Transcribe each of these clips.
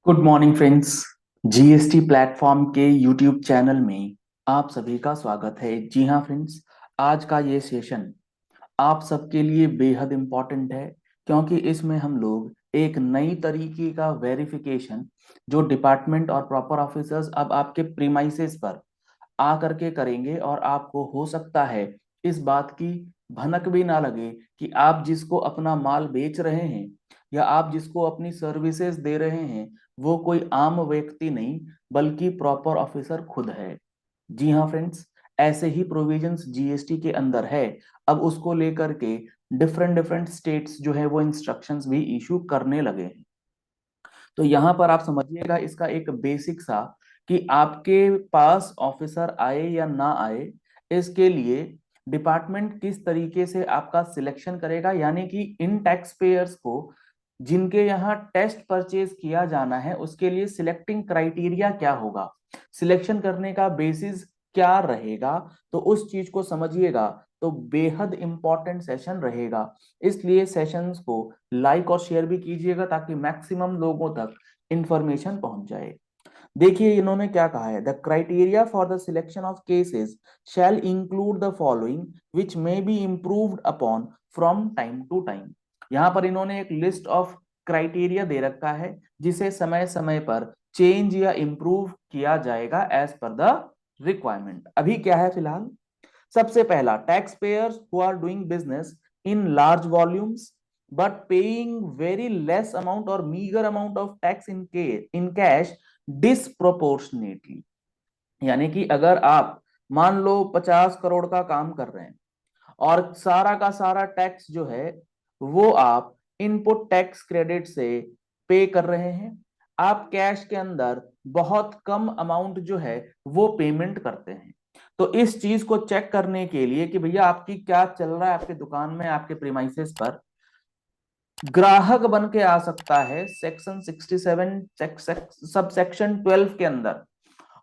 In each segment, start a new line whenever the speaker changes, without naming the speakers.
Good morning friends. GST platform के YouTube channel में आप सभी का स्वागत है। जी हाँ फ्रेंड्स, आज का ये सेशन आप सबके लिए बेहद इम्पोर्टेंट है, क्योंकि इसमें हम लोग एक नई तरीके का वेरिफिकेशन जो डिपार्टमेंट और प्रॉपर ऑफिसर्स अब आपके प्रीमाइसेस पर आ करके करेंगे, और आपको हो सकता है इस बात की भनक भी ना लगे कि आप जिसको अपना माल बेच रहे हैं या आप जिसको अपनी सर्विसेज दे रहे हैं वो कोई आम व्यक्ति नहीं बल्कि प्रॉपर ऑफिसर खुद है। जी हाँ फ्रेंड्स, ऐसे ही प्रोविजंस जीएसटी के अंदर है। अब उसको लेकर के डिफरेंट डिफरेंट स्टेट्स जो है वो इंस्ट्रक्शंस भी इशू करने लगे हैं। तो यहाँ पर आप समझिएगा इसका एक बेसिक सा कि आपके पास ऑफिसर आए या ना आए, इसके लिए डिपार्टमेंट किस तरीके से आपका सिलेक्शन करेगा, यानी कि इन टैक्स पेयर्स को जिनके यहाँ टेस्ट परचेज किया जाना है उसके लिए सिलेक्टिंग क्राइटेरिया क्या होगा, सिलेक्शन करने का बेसिस क्या रहेगा। तो उस चीज को समझिएगा तो बेहद इंपॉर्टेंट सेशन रहेगा। इसलिए सेशंस को लाइक और शेयर भी कीजिएगा ताकि मैक्सिमम लोगों तक इंफॉर्मेशन पहुंच जाए। देखिए इन्होंने क्या कहा है, the criteria for the selection of cases shall include the following which may be improved upon from time to time. यहाँ पर इन्होंने एक लिस्ट ऑफ क्राइटेरिया दे रखा है जिसे समय समय पर चेंज या इम्प्रूव किया जाएगा एज पर द रिक्वायरमेंट। अभी क्या है फिलहाल, सबसे पहला, tax payers who are doing business in large volumes but paying very less amount और meagre amount of tax in cash disproportionately. यानी कि अगर आप मान लो 50 करोड़ का काम कर रहे हैं और सारा का सारा टैक्स जो है वो आप इनपुट टैक्स क्रेडिट से पे कर रहे हैं, आप कैश के अंदर बहुत कम अमाउंट जो है वो पेमेंट करते हैं। तो इस चीज को चेक करने के लिए कि भैया आपकी क्या चल रहा है आपके दुकान में, आपके प्रीमाइसेस पर, ग्राहक बन के आ सकता है सेक्शन 67 सब सेक्शन 12 के अंदर,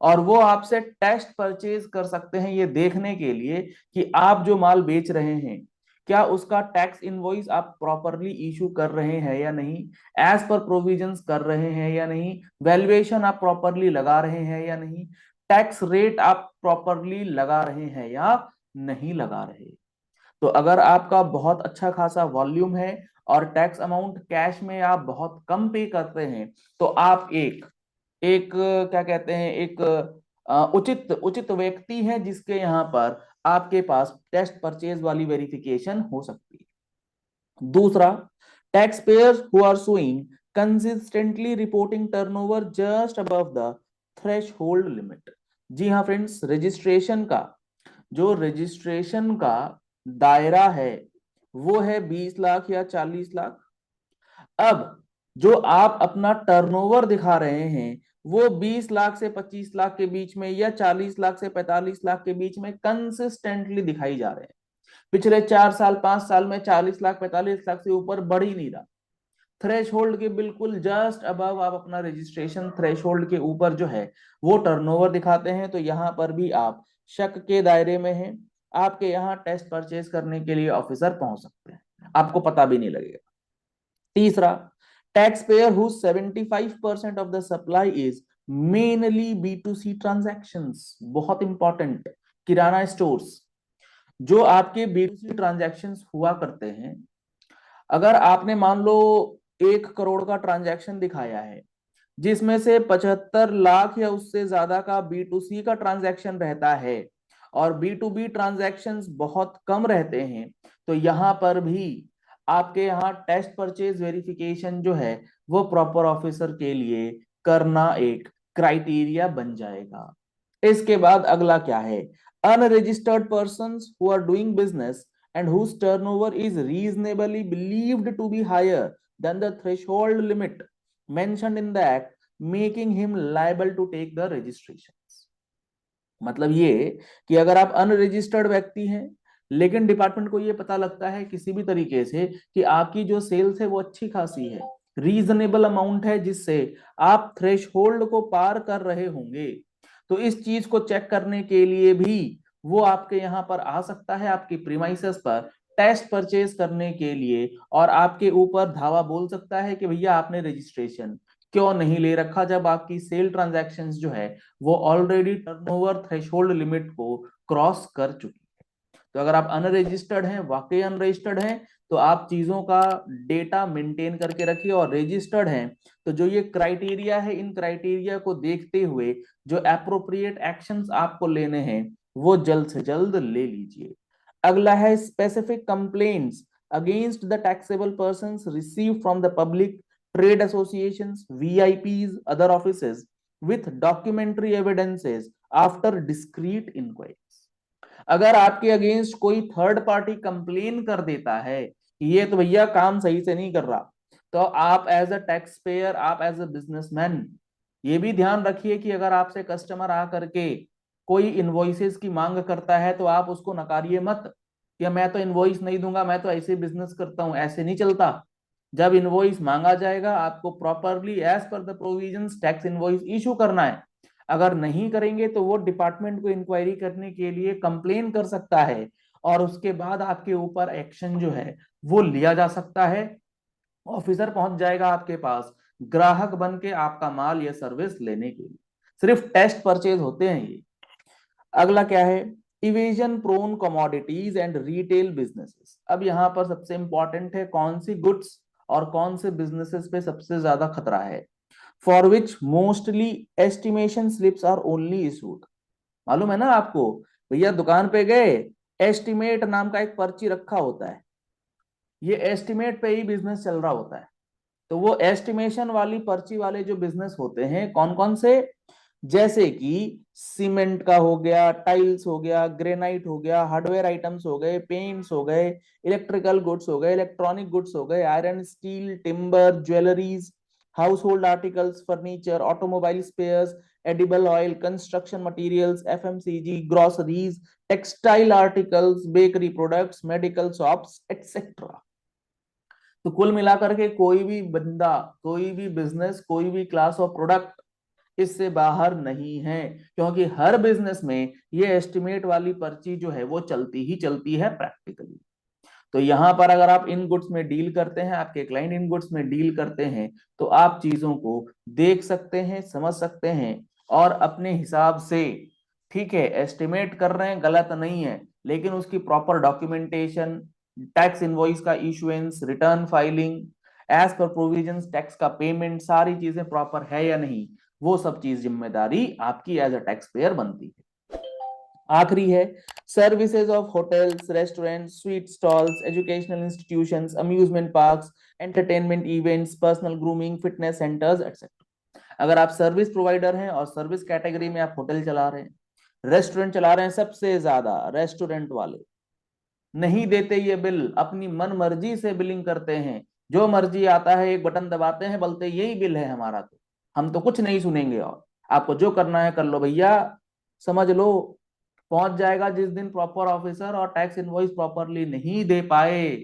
और वो आपसे टेस्ट परचेज कर सकते हैं ये देखने के लिए कि आप जो माल बेच रहे हैं क्या उसका टैक्स इनवॉइस आप प्रॉपरली इशू कर रहे हैं या नहीं, एज पर प्रोविजंस कर रहे हैं या नहीं, वैल्यूएशन आप प्रॉपरली लगा रहे हैं या नहीं, टैक्स रेट आप प्रॉपरली लगा रहे हैं या नहीं लगा रहे। तो अगर आपका बहुत अच्छा खासा वॉल्यूम है और टैक्स अमाउंट कैश में आप बहुत कम पे करते हैं तो आप एक एक क्या कहते हैं, एक उचित उचित व्यक्ति है जिसके यहाँ पर आपके पास टेस्ट परचेज वाली वेरिफिकेशन हो सकती है। दूसरा, tax payers who are showing consistently reporting turnover just above the threshold limit. जी हाँ फ्रेंड्स, रजिस्ट्रेशन का दायरा है वो है 20 लाख या 40 लाख। अब जो आप अपना टर्नओवर दिखा रहे हैं वो 20 लाख से 25 लाख के बीच में या 40 लाख से 45 लाख के बीच में कंसिस्टेंटली दिखाई जा रहे हैं। पिछले 4 साल 5 साल में 40 लाख 45 लाख से ऊपर बढ़ ही नहीं रहा। थ्रेश होल्ड के बिल्कुल जस्ट अबव आप अपना रजिस्ट्रेशन थ्रेश होल्ड के ऊपर जो है वो टर्नओवर दिखाते हैं, तो यहाँ पर भी आप शक के दायरे में हैं। आपके यहाँ टेस्ट परचेज करने के लिए ऑफिसर पहुंच सकते हैं, आपको पता भी नहीं लगेगा। तीसरा, tax payer who 75% of the supply is mainly B2C transactions, बहुत इंपॉर्टेंट, किराना स्टोर्स जो आपके B2C ट्रांजैक्शंस हुआ करते हैं। अगर आपने मान लो 1 करोड़ का ट्रांजैक्शन दिखाया है जिसमें से 75 लाख या उससे ज्यादा का B2C का ट्रांजैक्शन रहता है और B2B ट्रांजैक्शंस बहुत कम रहते हैं, तो यहां पर भी आपके यहाँ टेस्ट परचेज वेरिफिकेशन जो है वो प्रॉपर ऑफिसर के लिए करना एक क्राइटेरिया बन जाएगा। इसके बाद अगला क्या है, unregistered persons who are doing business and whose turnover is reasonably believed to be higher than the threshold limit mentioned in the act, making him liable to take the registrations। मतलब ये कि अगर आप अनरजिस्टर्ड व्यक्ति हैं लेकिन department को ये पता लगता है किसी भी तरीके से कि आपकी जो सेल्स है वो अच्छी खासी है, रीजनेबल अमाउंट है जिससे आप थ्रेशहोल्ड को पार कर रहे होंगे, तो इस चीज को चेक करने के लिए भी वो आपके यहाँ पर आ सकता है आपकी प्रीमाइसेस पर टेस्ट परचेज करने के लिए, और आपके ऊपर धावा बोल सकता है कि भैया आपने रजिस्ट्रेशन क्यों नहीं ले रखा जब आपकी सेल ट्रांजैक्शंस जो है वो ऑलरेडी टर्नओवर थ्रेशोल्ड लिमिट को क्रॉस कर चुकी। तो अगर आप अनरजिस्टर्ड हैं, वाकई अनरजिस्टर्ड हैं, तो आप चीजों का डेटा मेंटेन करके रखिए, और रजिस्टर्ड हैं तो जो ये क्राइटेरिया है, इन क्राइटेरिया को देखते हुए जो एप्रोप्रिएट एक्शंस आपको लेने हैं वो जल्द से जल्द ले लीजिए। अगला है specific complaints against the taxable persons receive from the public, trade associations, VIPs, other offices with documentary evidences after discrete inquiry। अगर आपके अगेंस्ट कोई थर्ड पार्टी कंप्लेन कर देता है कि ये तो भैया काम सही से नहीं कर रहा, तो आप एज अ टैक्स पेयर, आप एज अ बिजनेसमैन ये भी ध्यान रखिए कि अगर आपसे कस्टमर आ करके कोई इनवॉइसेस की मांग करता है तो आप उसको नकारिए मत कि मैं तो इनवॉइस नहीं दूंगा, मैं तो ऐसे बिजनेस करता हूं। ऐसे नहीं चलता। जब इनवॉइस मांगा जाएगा आपको properly as per the provisions tax invoice issue करना है। अगर नहीं करेंगे तो वो डिपार्टमेंट को इंक्वायरी करने के लिए कंप्लेन कर सकता है, और उसके बाद आपके ऊपर एक्शन जो है वो लिया जा सकता है। ऑफिसर पहुंच जाएगा आपके पास ग्राहक बन के आपका माल या सर्विस लेने के लिए। सिर्फ टेस्ट परचेज होते हैं ये। अगला क्या है, evasion prone commodities and retail businesses. अब यहां पर सबसे इंपॉर्टेंट है कौन सी गुड्स और कौन से बिजनेसेस पे सबसे ज्यादा खतरा है। For which mostly estimation slips are only issued. मालूम है ना आपको, भैया दुकान पे गए, एस्टिमेट नाम का एक पर्ची रखा होता है, ये एस्टिमेट पे ही बिजनेस चल रहा होता है। तो वो एस्टिमेशन वाली पर्ची वाले जो बिजनेस होते हैं कौन कौन से, जैसे कि सीमेंट का हो गया, टाइल्स हो गया, ग्रेनाइट हो गया, हार्डवेयर आइटम्स हो गए, पेंट्स हो गए, इलेक्ट्रिकल गुड्स हो गए, इलेक्ट्रॉनिक गुड्स हो गए, iron steel timber jewelleries, household articles, furniture, automobile spares, edible oil, construction materials, FMCG, groceries, textile articles, bakery products, medical shops etcetera. तो कुल मिलाकर के कोई भी बंदा, कोई भी बिजनेस, कोई भी क्लास ऑफ प्रोडक्ट इससे बाहर नहीं है, क्योंकि हर बिजनेस में ये एस्टिमेट वाली पर्ची जो है वो चलती ही चलती है प्रैक्टिकली। तो यहां पर अगर आप इन गुड्स में डील करते हैं, आपके क्लाइंट इन गुड्स में डील करते हैं, तो आप चीजों को देख सकते हैं, समझ सकते हैं, और अपने हिसाब से, ठीक है, एस्टिमेट कर रहे हैं गलत नहीं है, लेकिन उसकी प्रॉपर डॉक्यूमेंटेशन, टैक्स इनवॉइस का issuance, return filing, as per provisions, tax का पेमेंट, सारी चीजें प्रॉपर है या नहीं, वो सब चीज जिम्मेदारी आपकी एज अ टैक्स पेयर बनती है। आखिरी है services of hotels, restaurant, sweet stalls, educational institutions, amusement parks, entertainment events, personal grooming, fitness centres etcetera. अगर आप सर्विस प्रोवाइडर हैं और सर्विस कैटेगरी में आप होटल चला रहे हैं, रेस्टोरेंट चला रहे हैं, सबसे ज्यादा रेस्टोरेंट वाले नहीं देते ये बिल, अपनी मन मर्जी से बिलिंग करते हैं, जो मर्जी आता है एक बटन दबाते हैं, बोलते यही बिल है हमारा, तो हम तो कुछ नहीं सुनेंगे, और आपको जो करना है कर लो भैया। समझ लो, पहुंच जाएगा जिस दिन प्रॉपर ऑफिसर और टैक्स इनवॉइस प्रॉपरली नहीं दे पाए,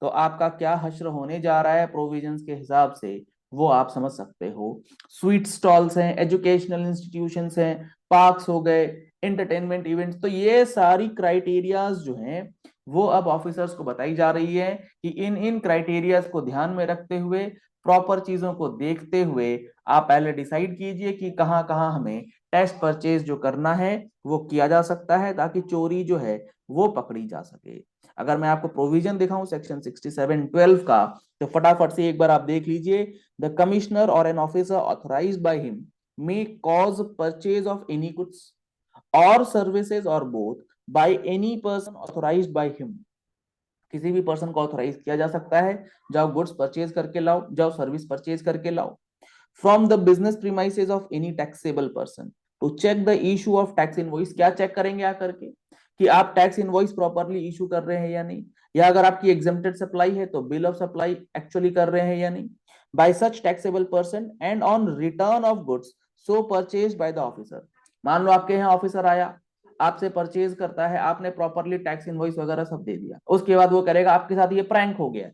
तो आपका क्या हश्र होने जा रहा है प्रोविजंस के हिसाब से, वो आप समझ सकते हो। स्वीट स्टॉल्स हैं, एजुकेशनल इंस्टीट्यूशंस हैं, पार्क्स हो गए, एंटरटेनमेंट इवेंट्स, तो ये सारी क्राइटेरियाज जो हैं वो अब ऑफिसर्स को बताई जा रही है कि इन इन क्राइटेरियाज को ध्यान में रखते हुए, प्रॉपर चीजों को देखते हुए आप पहले डिसाइड कीजिए कि कहाँ कहाँ हमें टेस्ट परचेज जो करना है वो किया जा सकता है, ताकि चोरी जो है वो पकड़ी जा सके। अगर मैं आपको प्रोविजन दिखाऊं सेक्शन 67(12) का, तो फटाफट से एक बार आप देख लीजिए। द कमिश्नर और an officer authorised by him may cause purchase of any goods और सर्विसेज और both by any person authorised by him. किसी भी पर्सन को ऑथराइज किया जा सकता है, जाओ गुड्स परचेज करके लाओ, जाओ सर्विस परचेज करके लाओ, from the business premises of any taxable person to check the issue of tax invoice. क्या चेक करेंगे आकर के, कि आप टैक्स इनवॉइस प्रॉपरली इशू कर रहे हैं या नहीं, या अगर आपकी एग्जेम्प्टेड सप्लाई है तो बिल ऑफ सप्लाई एक्चुअली कर रहे हैं या नहीं, bye such taxable person and on return of goods so purchase by the officer. मान लो आपके यहाँ ऑफिसर आया, आपसे परचेज करता है, आपने प्रॉपरली टैक्स इनवॉइस वगैरह सब दे दिया, उसके बाद वो करेगा आपके साथ ये प्रैंक हो गया,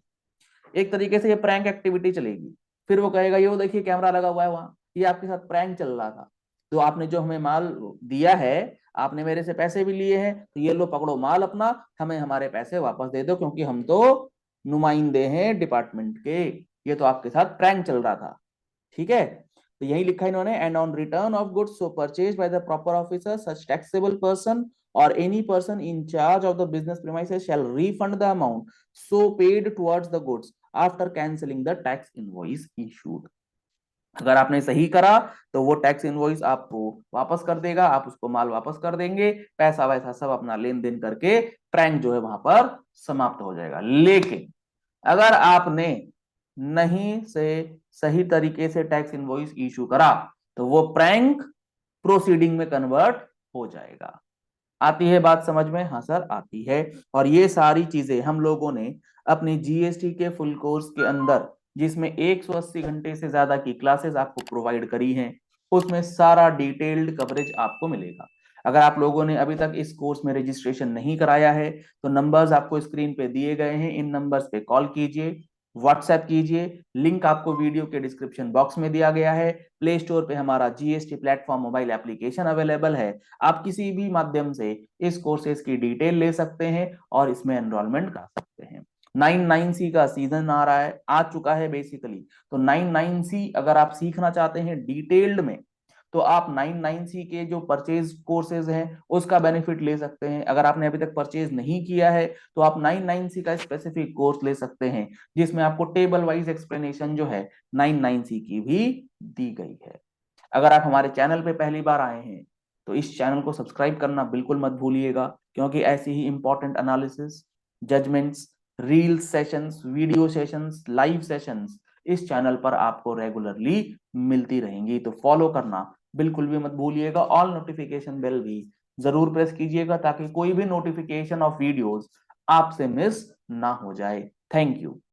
एक तरीके से ये प्रैंक एक्टिविटी चलेगी। फिर वो कहेगा ये वो देखिए कैमरा लगा हुआ है वहां, ये आपके साथ प्रैंक चल रहा था, तो आपने जो हमें माल दिया है, आपने मेरे से पैसे भी लिए हैं, तो ये लो पकड़ो माल अपना, हमें हमारे पैसे वापस दे दो, क्योंकि हम तो नुमाइंदे हैं डिपार्टमेंट के, ये तो आपके साथ प्रैंक चल रहा था। ठीक है, तो यही लिखा है इन्होंने, and on return of goods so purchase by the proper officer such taxable person or any person in charge of the business premises shall refund the amount so paid towards the goods after cancelling the tax invoice issued। अगर आपने सही करा तो वो tax invoice आपको वापस कर देगा, आप उसको माल वापस कर देंगे, पैसा वैसा सब अपना लेन देन करके प्रैंक जो है वहां पर समाप्त हो जाएगा। लेकिन अगर आपने नहीं से सही तरीके से टैक्स इनवॉइस इशू करा तो वो प्रैंक प्रोसीडिंग में कन्वर्ट हो जाएगा। आती है बात समझ में? हाँ सर आती है। और ये सारी चीजें हम लोगों ने अपनी जीएसटी के फुल कोर्स के अंदर, जिसमें 180 घंटे से ज्यादा की क्लासेस आपको प्रोवाइड करी हैं, उसमें सारा डिटेल्ड कवरेज आपको मिलेगा। अगर आप लोगों ने अभी तक इस कोर्स में रजिस्ट्रेशन नहीं कराया है तो नंबर्स आपको स्क्रीन पे दिए गए हैं, इन नंबर्स पे कॉल कीजिए, व्हाट्सएप कीजिए, लिंक आपको वीडियो के डिस्क्रिप्शन बॉक्स में दिया गया है। प्ले स्टोर पे हमारा GST platform mobile application available है, आप किसी भी माध्यम से इस कोर्सेज की डिटेल ले सकते हैं और इसमें एनरोलमेंट कर सकते हैं। 99C का सीजन आ रहा है, आ चुका है बेसिकली, तो 99C अगर आप सीखना चाहते हैं डिटेल्ड में तो आप 99C के जो परचेज कोर्सेज हैं उसका बेनिफिट ले सकते हैं। अगर आपने अभी तक परचेज नहीं किया है तो आप 99C का स्पेसिफिक कोर्स ले सकते हैं, जिसमें आपको टेबल वाइज एक्सप्लेनेशन जो है 99C की भी दी गई है। अगर आप हमारे चैनल पे पहली बार आए हैं तो इस चैनल को सब्सक्राइब करना बिल्कुल मत भूलिएगा, क्योंकि ऐसी ही important analysis, judgements, reel sessions, video sessions, live sessions इस चैनल पर आपको रेगुलरली मिलती रहेंगी। तो फॉलो करना बिल्कुल भी मत भूलिएगा। ऑल नोटिफिकेशन बेल भी जरूर प्रेस कीजिएगा ताकि कोई भी नोटिफिकेशन ऑफ वीडियोस आपसे मिस ना हो जाए। Thank you.